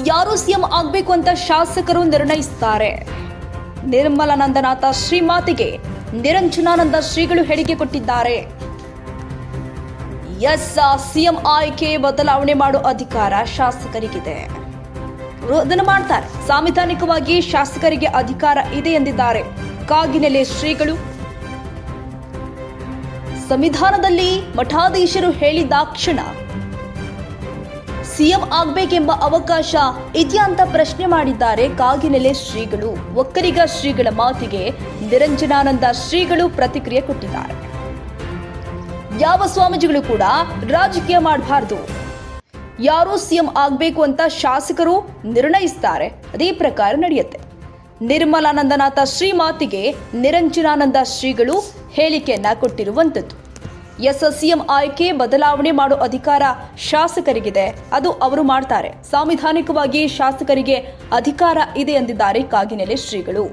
ಯಾರು ಸಿಎಂ ಆಗಬೇಕು ಅಂತ ಶಾಸಕರು ನಿರ್ಣಯಿಸುತ್ತಾರೆ. ನಿರ್ಮಲಾನಂದನಾಥ ಶ್ರೀಮಾತಿಗೆ ನಿರಂಜನಾನಂದ ಶ್ರೀಗಳು ಹೇಳಿಕೆ ಕೊಟ್ಟಿದ್ದಾರೆ. ಸಿಎಂ ಆಯ್ಕೆ ಬದಲಾವಣೆ ಮಾಡುವ ಅಧಿಕಾರ ಶಾಸಕರಿಗಿದೆ. ಅದನ್ನು ಮಾಡ್ತಾರೆ. ಸಾಂವಿಧಾನಿಕವಾಗಿ ಶಾಸಕರಿಗೆ ಅಧಿಕಾರ ಇದೆ ಎಂದಿದ್ದಾರೆ ಕಾಗಿನೆಲೆ ಶ್ರೀಗಳು. ಸಂವಿಧಾನದಲ್ಲಿ ಮಠಾಧೀಶರು ಹೇಳಿದಾಕ್ಷಣ ಸಿಎಂ ಆಗಬೇಕೆಂಬ ಅವಕಾಶ ಇದೆಯಾ ಅಂತ ಪ್ರಶ್ನೆ ಮಾಡಿದ್ದಾರೆ ಕಾಗಿನೆಲೆ ಶ್ರೀಗಳು. ಒಕ್ಕಲಿಗ ಶ್ರೀಗಳ ಮಾತಿಗೆ ನಿರಂಜನಾನಂದ ಶ್ರೀಗಳು ಪ್ರತಿಕ್ರಿಯೆ ಕೊಟ್ಟಿದ್ದಾರೆ. ಯಾವ ಸ್ವಾಮೀಜಿಗಳು ಕೂಡ ರಾಜಕೀಯ ಮಾಡಬಾರದು. ಯಾರು ಸಿಎಂ ಆಗಬೇಕು ಅಂತ ಶಾಸಕರು ನಿರ್ಣಯಿಸುತ್ತಾರೆ, ಅದೇ ಪ್ರಕಾರ ನಡೆಯುತ್ತೆ. ನಿರ್ಮಲಾನಂದನಾಥ ಶ್ರೀ ಮಾತಿಗೆ ನಿರಂಜನಾನಂದ ಶ್ರೀಗಳು ಹೇಳಿಕೆಯನ್ನ ಕೊಟ್ಟಿರುವಂಥದ್ದು. ಸಿಎಂ ಆಯ್ಕೆ ಬದಲಾವಣೆ ಮಾಡುವ ಅಧಿಕಾರ ಶಾಸಕರಿಗಿದೆ, ಅದು ಅವರು ಮಾಡ್ತಾರೆ. ಸಾಂವಿಧಾನಿಕವಾಗಿ ಶಾಸಕರಿಗೆ ಅಧಿಕಾರ ಇದೆ ಎಂದಿದ್ದಾರೆ ಕಾಗಿನೆಲೆ ಶ್ರೀಗಳು.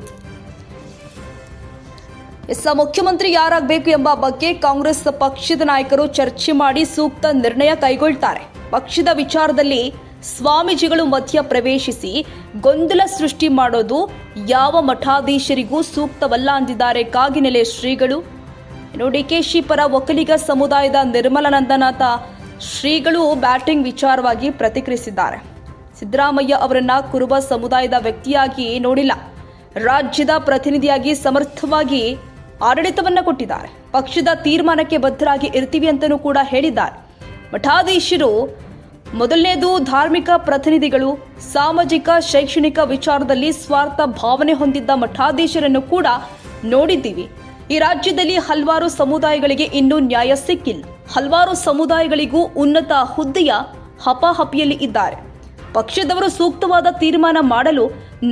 ಮುಖ್ಯಮಂತ್ರಿ ಯಾರಾಗಬೇಕು ಎಂಬ ಬಗ್ಗೆ ಕಾಂಗ್ರೆಸ್ ಪಕ್ಷದ ನಾಯಕರು ಚರ್ಚೆ ಮಾಡಿ ಸೂಕ್ತ ನಿರ್ಣಯ ಕೈಗೊಳ್ತಾರೆ. ಪಕ್ಷದ ವಿಚಾರದಲ್ಲಿ ಸ್ವಾಮೀಜಿಗಳು ಮಧ್ಯ ಪ್ರವೇಶಿಸಿ ಗೊಂದಲ ಸೃಷ್ಟಿ ಮಾಡೋದು ಯಾವ ಮಠಾಧೀಶರಿಗೂ ಸೂಕ್ತವಲ್ಲ ಅಂದಿದ್ದಾರೆ ಕಾಗಿನೆಲೆ ಶ್ರೀಗಳು. ಡಿಕೆಶಿ ಪರ ಒಕ್ಕಲಿಗ ಸಮುದಾಯದ ನಿರ್ಮಲಾನಂದನಾಥ ಶ್ರೀಗಳು ಬ್ಯಾಟಿಂಗ್ ವಿಚಾರವಾಗಿ ಪ್ರತಿಕ್ರಿಯಿಸಿದ್ದಾರೆ. ಸಿದ್ದರಾಮಯ್ಯ ಅವರನ್ನ ಕುರುಬ ಸಮುದಾಯದ ವ್ಯಕ್ತಿಯಾಗಿ ನೋಡಿಲ್ಲ, ರಾಜ್ಯದ ಪ್ರತಿನಿಧಿಯಾಗಿ ಸಮರ್ಥವಾಗಿ ಆಡಳಿತವನ್ನ ಕೊಟ್ಟಿದ್ದಾರೆ. ಪಕ್ಷದ ತೀರ್ಮಾನಕ್ಕೆ ಬದ್ಧರಾಗಿ ಇರ್ತೀವಿ ಅಂತಲೂ ಕೂಡ ಹೇಳಿದ್ದಾರೆ. ಮಠಾಧೀಶರು ಮೊದಲನೇದು ಧಾರ್ಮಿಕ ಪ್ರತಿನಿಧಿಗಳು. ಸಾಮಾಜಿಕ ಶೈಕ್ಷಣಿಕ ವಿಚಾರದಲ್ಲಿ ಸ್ವಾರ್ಥ ಭಾವನೆ ಹೊಂದಿದ್ದ ಮಠಾಧೀಶರನ್ನು ಕೂಡ ನೋಡಿದ್ದೀವಿ. ಈ ರಾಜ್ಯದಲ್ಲಿ ಹಲವಾರು ಸಮುದಾಯಗಳಿಗೆ ಇನ್ನೂ ನ್ಯಾಯ ಸಿಕ್ಕಿಲ್ಲ. ಹಲವಾರು ಸಮುದಾಯಗಳಿಗೂ ಉನ್ನತ ಹುದ್ದೆಯ ಹಪಾಹಪಿಯಲ್ಲಿ ಇದ್ದಾರೆ. ಪಕ್ಷದವರು ಸೂಕ್ತವಾದ ತೀರ್ಮಾನ ಮಾಡಲು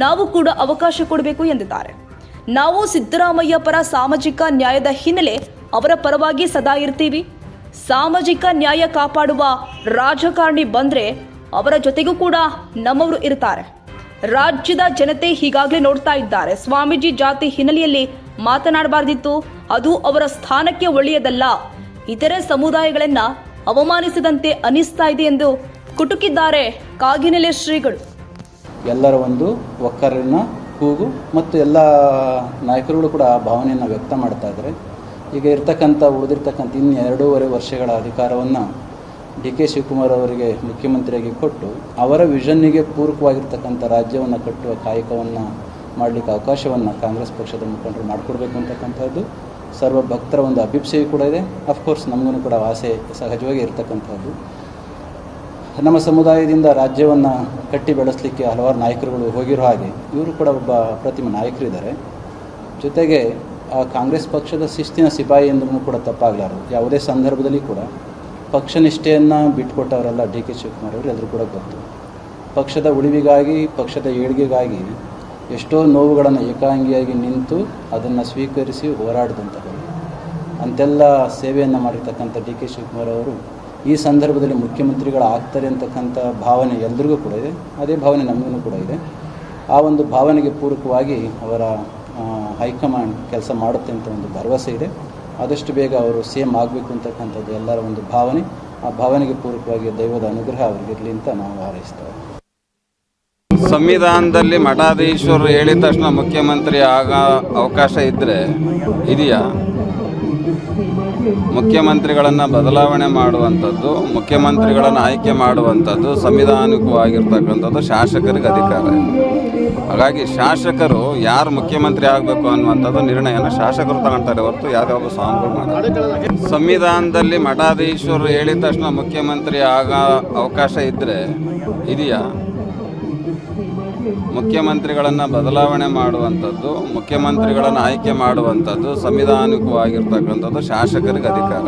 ನಾವು ಕೂಡ ಅವಕಾಶ ಕೊಡಬೇಕು ಎಂದಿದ್ದಾರೆ. ನಾವು ಸಿದ್ದರಾಮಯ್ಯ ಪರ ಸಾಮಾಜಿಕ ನ್ಯಾಯದ ಹಿನ್ನೆಲೆ ಅವರ ಪರವಾಗಿ ಸದಾ ಇರ್ತೀವಿ. ಸಾಮಾಜಿಕ ನ್ಯಾಯ ಕಾಪಾಡುವ ರಾಜಕಾರಣಿ ಬಂದ್ರೆ ಅವರ ಜೊತೆಗೂ ಕೂಡ ನಮ್ಮವರು ಇರ್ತಾರೆ. ರಾಜ್ಯದ ಜನತೆ ಹೀಗಾಗಲೇ ನೋಡ್ತಾ ಇದ್ದಾರೆ. ಸ್ವಾಮೀಜಿ ಜಾತಿ ಹಿನ್ನೆಲೆಯಲ್ಲಿ ಮಾತನಾಡಬಾರ್ದಿತ್ತು, ಅದು ಅವರ ಸ್ಥಾನಕ್ಕೆ ಒಳ್ಳೆಯದಲ್ಲ. ಇತರೆ ಸಮುದಾಯಗಳನ್ನ ಅವಮಾನಿಸಿದಂತೆ ಅನಿಸ್ತಾ ಇದೆ ಎಂದು ಕುಟುಕಿದ್ದಾರೆ ಕಾಗಿನೆಲೆ ಶ್ರೀಗಳು. ಎಲ್ಲರ ಒಂದು ಒಕ್ಕರಿನ ಕೂಗು ಮತ್ತು ಎಲ್ಲ ನಾಯಕರುಗಳು ಕೂಡ ಆ ಭಾವನೆಯನ್ನು ವ್ಯಕ್ತ ಮಾಡ್ತಾ ಇದ್ದಾರೆ. ಈಗ ಉಳಿದಿರ್ತಕ್ಕಂಥ ಇನ್ನು 2.5 ವರ್ಷಗಳ ಅಧಿಕಾರವನ್ನು ಡಿ.ಕೆ. ಶಿವಕುಮಾರ್ ಅವರಿಗೆ ಮುಖ್ಯಮಂತ್ರಿಯಾಗಿ ಕೊಟ್ಟು ಅವರ ವಿಷನ್ನಿಗೆ ಪೂರಕವಾಗಿರ್ತಕ್ಕಂಥ ರಾಜ್ಯವನ್ನು ಕಟ್ಟುವ ಕಾಯಕವನ್ನು ಮಾಡಲಿಕ್ಕೆ ಅವಕಾಶವನ್ನು ಕಾಂಗ್ರೆಸ್ ಪಕ್ಷದ ಮುಖಂಡರು ಮಾಡಿಕೊಡ್ಬೇಕು ಅಂತಕ್ಕಂಥದ್ದು ಸರ್ವ ಭಕ್ತರ ಒಂದು ಅಭಿಪ್ಸೆಯೂ ಕೂಡ ಇದೆ. ಅಫ್ಕೋರ್ಸ್ ನಮಗೂ ಕೂಡ ಆಸೆ ಸಹಜವಾಗಿ ಇರತಕ್ಕಂಥದ್ದು. ನಮ್ಮ ಸಮುದಾಯದಿಂದ ರಾಜ್ಯವನ್ನು ಕಟ್ಟಿ ಬೆಳೆಸಲಿಕ್ಕೆ ಹಲವಾರು ನಾಯಕರುಗಳು ಹೋಗಿರೋ ಹಾಗೆ ಇವರು ಕೂಡ ಒಬ್ಬ ಅಪ್ರತಿಮ ನಾಯಕರಿದ್ದಾರೆ. ಜೊತೆಗೆ ಆ ಕಾಂಗ್ರೆಸ್ ಪಕ್ಷದ ಶಿಸ್ತಿನ ಸಿಪಾಯಿ ಎಂದ್ರೂ ಕೂಡ ತಪ್ಪಾಗಲಾರದು. ಯಾವುದೇ ಸಂದರ್ಭದಲ್ಲಿ ಕೂಡ ಪಕ್ಷ ನಿಷ್ಠೆಯನ್ನು ಬಿಟ್ಟುಕೊಟ್ಟವರೆಲ್ಲ ಡಿ.ಕೆ. ಶಿವಕುಮಾರ್ ಅವರು ಎಲ್ಲರೂ ಕೂಡ ಗೊತ್ತು. ಪಕ್ಷದ ಉಳಿವಿಗಾಗಿ, ಪಕ್ಷದ ಏಳಿಗೆಗಾಗಿ ಎಷ್ಟೋ ನೋವುಗಳನ್ನು ಏಕಾಂಗಿಯಾಗಿ ನಿಂತು ಅದನ್ನು ಸ್ವೀಕರಿಸಿ ಹೋರಾಡಿದಂಥವರು. ಅಂತೆಲ್ಲ ಸೇವೆಯನ್ನು ಮಾಡಿರ್ತಕ್ಕಂಥ ಡಿ.ಕೆ. ಶಿವಕುಮಾರ್ ಅವರು ಈ ಸಂದರ್ಭದಲ್ಲಿ ಮುಖ್ಯಮಂತ್ರಿಗಳಾಗ್ತಾರೆ ಅಂತಕ್ಕಂಥ ಭಾವನೆ ಎಲ್ರಿಗೂ ಕೂಡ ಇದೆ. ಅದೇ ಭಾವನೆ ನಮಗೂ ಕೂಡ ಇದೆ. ಆ ಒಂದು ಭಾವನೆಗೆ ಪೂರಕವಾಗಿ ಅವರ ಹೈಕಮಾಂಡ್ ಕೆಲಸ ಮಾಡುತ್ತೆ ಅಂತ ಒಂದು ಭರವಸೆ ಇದೆ. ಆದಷ್ಟು ಬೇಗ ಅವರು ಸಿಎಂ ಆಗಬೇಕು ಅಂತಕ್ಕಂಥದ್ದು ಎಲ್ಲರ ಒಂದು ಭಾವನೆ. ಆ ಭಾವನೆಗೆ ಪೂರಕವಾಗಿ ದೈವದ ಅನುಗ್ರಹ ಅವರಿಗಿರಲಿ ಅಂತ ನಾವು ಹಾರೈಸ್ತೇವೆ. ಸಂವಿಧಾನದಲ್ಲಿ ಮಠಾಧೀಶರು ಹೇಳಿದ ತಕ್ಷಣ ಮುಖ್ಯಮಂತ್ರಿ ಆಗೋ ಅವಕಾಶ ಇದ್ದರೆ ಇದೆಯಾ? ಮುಖ್ಯಮಂತ್ರಿಗಳನ್ನು ಬದಲಾವಣೆ ಮಾಡುವಂಥದ್ದು, ಮುಖ್ಯಮಂತ್ರಿಗಳನ್ನು ಆಯ್ಕೆ ಮಾಡುವಂಥದ್ದು ಸಂವಿಧಾನಿಕವಾಗಿರ್ತಕ್ಕಂಥದ್ದು ಶಾಸಕರಿಗೆ ಅಧಿಕಾರ. ಹಾಗಾಗಿ ಶಾಸಕರು ಯಾರು ಮುಖ್ಯಮಂತ್ರಿ ಆಗಬೇಕು ಅನ್ನುವಂಥದ್ದು ನಿರ್ಣಯನ ಶಾಸಕರು ತಗೊಳ್ತಾರೆ ಹೊರತು ಯಾವುದೋ ಸ್ವಾಮಿಗಳು ಮಾಡ್ತಾರೆ. ಸಂವಿಧಾನದಲ್ಲಿ ಮಠಾಧೀಶರು ಹೇಳಿದ ತಕ್ಷಣ ಮುಖ್ಯಮಂತ್ರಿ ಆಗೋ ಅವಕಾಶ ಇದ್ದರೆ ಇದೆಯಾ? ಮುಖ್ಯಮಂತ್ರಿಗಳನ್ನು ಬದಲಾವಣೆ ಮಾಡುವಂಥದ್ದು, ಮುಖ್ಯಮಂತ್ರಿಗಳನ್ನು ಆಯ್ಕೆ ಮಾಡುವಂಥದ್ದು ಸಂವಿಧಾನಿಕವಾಗಿರ್ತಕ್ಕಂಥದ್ದು ಶಾಸಕರಿಗೆ ಅಧಿಕಾರ.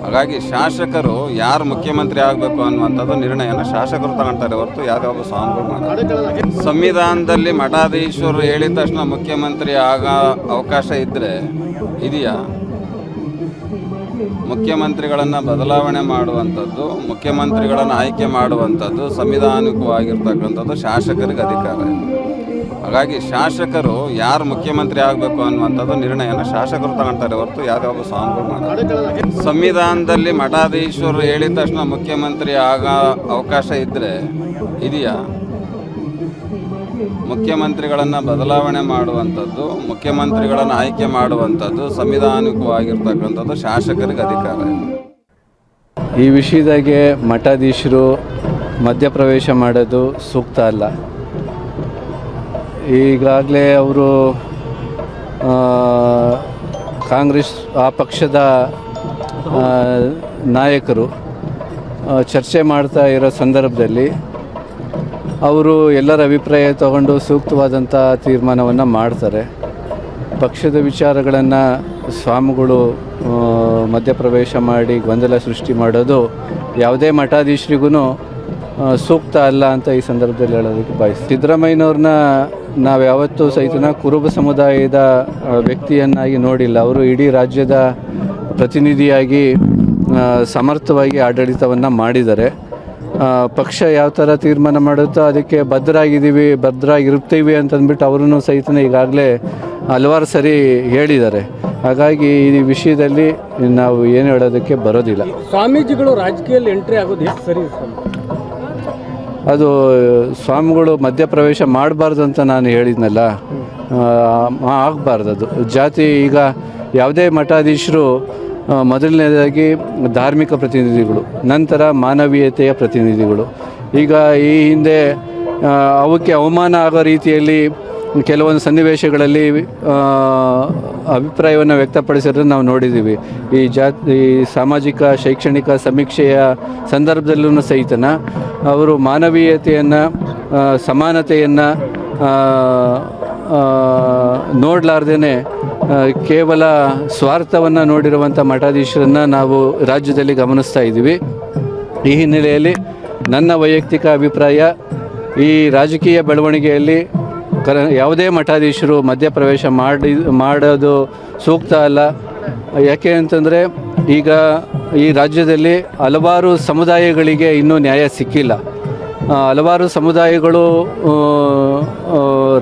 ಹಾಗಾಗಿ ಶಾಸಕರು ಯಾರು ಮುಖ್ಯಮಂತ್ರಿ ಆಗಬೇಕು ಅನ್ನುವಂಥದ್ದು ನಿರ್ಣಯನ ಶಾಸಕರು ತಗೊಳ್ತಾರೆ ಹೊರತು ಯಾವುದೋ ಸ್ವಾಮಿಗಳು ಮಾಡ್ತಾರೆ. ಸಂವಿಧಾನದಲ್ಲಿ ಮಠಾಧೀಶರು ಹೇಳಿದ ತಕ್ಷಣ ಮುಖ್ಯಮಂತ್ರಿ ಆಗೋ ಅವಕಾಶ ಇದ್ದರೆ ಇದೆಯಾ? ಮುಖ್ಯಮಂತ್ರಿಗಳನ್ನು ಬದಲಾವಣೆ ಮಾಡುವಂಥದ್ದು, ಮುಖ್ಯಮಂತ್ರಿಗಳನ್ನು ಆಯ್ಕೆ ಮಾಡುವಂಥದ್ದು ಸಂವಿಧಾನಿಕವಾಗಿರ್ತಕ್ಕಂಥದ್ದು ಶಾಸಕರಿಗೆ ಅಧಿಕಾರ. ಹಾಗಾಗಿ ಶಾಸಕರು ಯಾರು ಮುಖ್ಯಮಂತ್ರಿ ಆಗಬೇಕು ಅನ್ನುವಂಥದ್ದು ನಿರ್ಣಯನ ಶಾಸಕರು ತಗೊಳ್ತಾರೆ ಹೊರತು ಯಾವುದೇ ಸ್ವಾಮಿಗಳು ಮಾಡಲ್ಲ. ಸಂವಿಧಾನದಲ್ಲಿ ಮಠಾಧೀಶರು ಹೇಳಿದ ತಕ್ಷಣ ಮುಖ್ಯಮಂತ್ರಿ ಆಗೋ ಅವಕಾಶ ಇದ್ದರೆ ಇದೆಯಾ? ಮುಖ್ಯಮಂತ್ರಿಗಳನ್ನು ಬದಲಾವಣೆ ಮಾಡುವಂಥದ್ದು, ಮುಖ್ಯಮಂತ್ರಿಗಳನ್ನು ಆಯ್ಕೆ ಮಾಡುವಂಥದ್ದು ಸಂವಿಧಾನಿಕವಾಗಿರ್ತಕ್ಕಂಥದ್ದು ಶಾಸಕರಿಗೆ ಅಧಿಕಾರ. ಈ ವಿಷಯದಾಗೆ ಮಠಾಧೀಶರು ಮಧ್ಯಪ್ರವೇಶ ಮಾಡೋದು ಸೂಕ್ತ ಅಲ್ಲ. ಈಗಾಗಲೇ ಅವರು ಕಾಂಗ್ರೆಸ್ ಆ ಪಕ್ಷದ ನಾಯಕರು ಚರ್ಚೆ ಮಾಡ್ತಾ ಇರೋ ಸಂದರ್ಭದಲ್ಲಿ ಅವರು ಎಲ್ಲರ ಅಭಿಪ್ರಾಯ ತಗೊಂಡು ಸೂಕ್ತವಾದಂಥ ತೀರ್ಮಾನವನ್ನು ಮಾಡ್ತಾರೆ. ಪಕ್ಷದ ವಿಚಾರಗಳನ್ನು ಸ್ವಾಮಿಗಳು ಮಧ್ಯಪ್ರವೇಶ ಮಾಡಿ ಗೊಂದಲ ಸೃಷ್ಟಿ ಮಾಡೋದು ಯಾವುದೇ ಮಠಾಧೀಶರಿಗೂ ಸೂಕ್ತ ಅಲ್ಲ ಅಂತ ಈ ಸಂದರ್ಭದಲ್ಲಿ ಹೇಳೋದಕ್ಕೆ ಬಯಸ್ತೀನಿ. ಸಿದ್ದರಾಮಯ್ಯನವ್ರನ್ನ ನಾವು ಯಾವತ್ತೂ ಸಹಿತ ಕುರುಬ ಸಮುದಾಯದ ವ್ಯಕ್ತಿಯನ್ನಾಗಿ ನೋಡಿಲ್ಲ. ಅವರು ಇಡೀ ರಾಜ್ಯದ ಪ್ರತಿನಿಧಿಯಾಗಿ ಸಮರ್ಥವಾಗಿ ಆಡಳಿತವನ್ನು ಮಾಡಿದ್ದಾರೆ. ಪಕ್ಷ ಯಾವ ಥರ ತೀರ್ಮಾನ ಮಾಡುತ್ತೋ ಅದಕ್ಕೆ ಬದ್ಧರಾಗಿರ್ತೀವಿ ಅಂತಂದ್ಬಿಟ್ಟು ಅವರೂ ಸಹಿತ ಈಗಾಗಲೇ ಹಲವಾರು ಸರಿ ಹೇಳಿದ್ದಾರೆ. ಹಾಗಾಗಿ ಈ ವಿಷಯದಲ್ಲಿ ನಾವು ಏನು ಹೇಳೋದಕ್ಕೆ ಬರೋದಿಲ್ಲ. ಸ್ವಾಮೀಜಿಗಳು ರಾಜಕೀಯದಲ್ಲಿ ಎಂಟ್ರಿ ಆಗೋದು ಎಷ್ಟು ಸರಿ? ಅದು ಸ್ವಾಮಿಗಳು ಮಧ್ಯಪ್ರವೇಶ ಮಾಡಬಾರ್ದು ಅಂತ ನಾನು ಹೇಳಿದ್ನಲ್ಲ, ಆಗಬಾರ್ದು. ಅದು ಜಾತಿ ಈಗ ಯಾವುದೇ ಮಠಾಧೀಶರು ಮೊದಲನೇದಾಗಿ ಧಾರ್ಮಿಕ ಪ್ರತಿನಿಧಿಗಳು, ನಂತರ ಮಾನವೀಯತೆಯ ಪ್ರತಿನಿಧಿಗಳು. ಈಗ ಈ ಹಿಂದೆ ಅವಕ್ಕೆ ಅವಮಾನ ಆಗೋ ರೀತಿಯಲ್ಲಿ ಕೆಲವೊಂದು ಸನ್ನಿವೇಶಗಳಲ್ಲಿ ಅಭಿಪ್ರಾಯವನ್ನು ವ್ಯಕ್ತಪಡಿಸಿರೋದು ನಾವು ನೋಡಿದ್ದೀವಿ. ಈ ಸಾಮಾಜಿಕ ಶೈಕ್ಷಣಿಕ ಸಮೀಕ್ಷೆಯ ಸಂದರ್ಭದಲ್ಲೂ ಸಹಿತ ಅವರು ಮಾನವೀಯತೆಯನ್ನು, ಸಮಾನತೆಯನ್ನು ನೋಡಲಾರ್ದೇ ಕೇವಲ ಸ್ವಾರ್ಥವನ್ನು ನೋಡಿರುವಂಥ ಮಠಾಧೀಶರನ್ನು ನಾವು ರಾಜ್ಯದಲ್ಲಿ ಗಮನಿಸ್ತಾ ಇದ್ದೀವಿ. ಈ ಹಿನ್ನೆಲೆಯಲ್ಲಿ ನನ್ನ ವೈಯಕ್ತಿಕ ಅಭಿಪ್ರಾಯ, ಈ ರಾಜಕೀಯ ಬೆಳವಣಿಗೆಯಲ್ಲಿ ಯಾವುದೇ ಮಠಾಧೀಶರು ಮಧ್ಯಪ್ರವೇಶ ಮಾಡೋದು ಸೂಕ್ತ ಅಲ್ಲ. ಯಾಕೆ ಅಂತಂದರೆ ಈಗ ಈ ರಾಜ್ಯದಲ್ಲಿ ಹಲವಾರು ಸಮುದಾಯಗಳಿಗೆ ಇನ್ನೂ ನ್ಯಾಯ ಸಿಕ್ಕಿಲ್ಲ. ಹಲವಾರು ಸಮುದಾಯಗಳು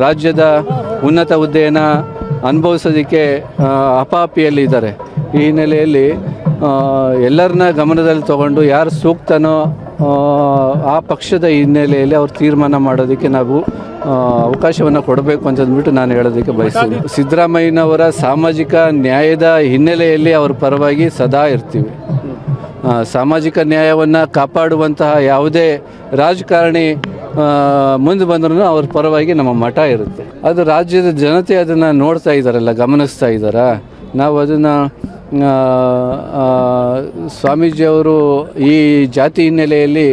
ರಾಜ್ಯದ ಉನ್ನತ ಹುದ್ದೆಯನ್ನು ಅನುಭವಿಸೋದಕ್ಕೆ ಹಪಾಹಪಿಯಲ್ಲಿದ್ದಾರೆ. ಈ ಹಿನ್ನೆಲೆಯಲ್ಲಿ ಎಲ್ಲರನ್ನ ಗಮನದಲ್ಲಿ ತಗೊಂಡು ಯಾರು ಸೂಕ್ತನೋ ಆ ಪಕ್ಷದ ಹಿನ್ನೆಲೆಯಲ್ಲಿ ಅವ್ರು ತೀರ್ಮಾನ ಮಾಡೋದಕ್ಕೆ ನಾವು ಅವಕಾಶವನ್ನು ಕೊಡಬೇಕು ಅಂತಂದ್ಬಿಟ್ಟು ನಾನು ಹೇಳೋದಕ್ಕೆ ಬಯಸ್ತೀನಿ. ಸಿದ್ದರಾಮಯ್ಯನವರ ಸಾಮಾಜಿಕ ನ್ಯಾಯದ ಹಿನ್ನೆಲೆಯಲ್ಲಿ ಅವ್ರ ಪರವಾಗಿ ಸದಾ ಇರ್ತೀವಿ. ಸಾಮಾಜಿಕ ನ್ಯಾಯವನ್ನು ಕಾಪಾಡುವಂತಹ ಯಾವುದೇ ರಾಜಕಾರಣಿ ಮುಂದೆ ಬಂದ್ರೂ ಅವ್ರ ಪರವಾಗಿ ನಮ್ಮ ಮಠ ಇರುತ್ತೆ. ಅದು ರಾಜ್ಯದ ಜನತೆ ಅದನ್ನು ನೋಡ್ತಾ ಇದ್ದಾರಲ್ಲ, ಗಮನಿಸ್ತಾ ಇದ್ದಾರಾ. ನಾವು ಅದನ್ನು ಸ್ವಾಮೀಜಿಯವರು ಈ ಜಾತಿ ಹಿನ್ನೆಲೆಯಲ್ಲಿ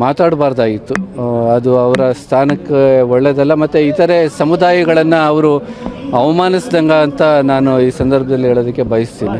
ಮಾತಾಡಬಾರ್ದಾಗಿತ್ತು. ಅದು ಅವರ ಸ್ಥಾನಕ್ಕೆ ಒಳ್ಳೆಯದಲ್ಲ. ಮತ್ತು ಇತರೆ ಸಮುದಾಯಗಳನ್ನು ಅವರು ಅವಮಾನಿಸ್ದಂಗೆ ಅಂತ ನಾನು ಈ ಸಂದರ್ಭದಲ್ಲಿ ಹೇಳೋದಕ್ಕೆ ಬಯಸ್ತೀನಿ.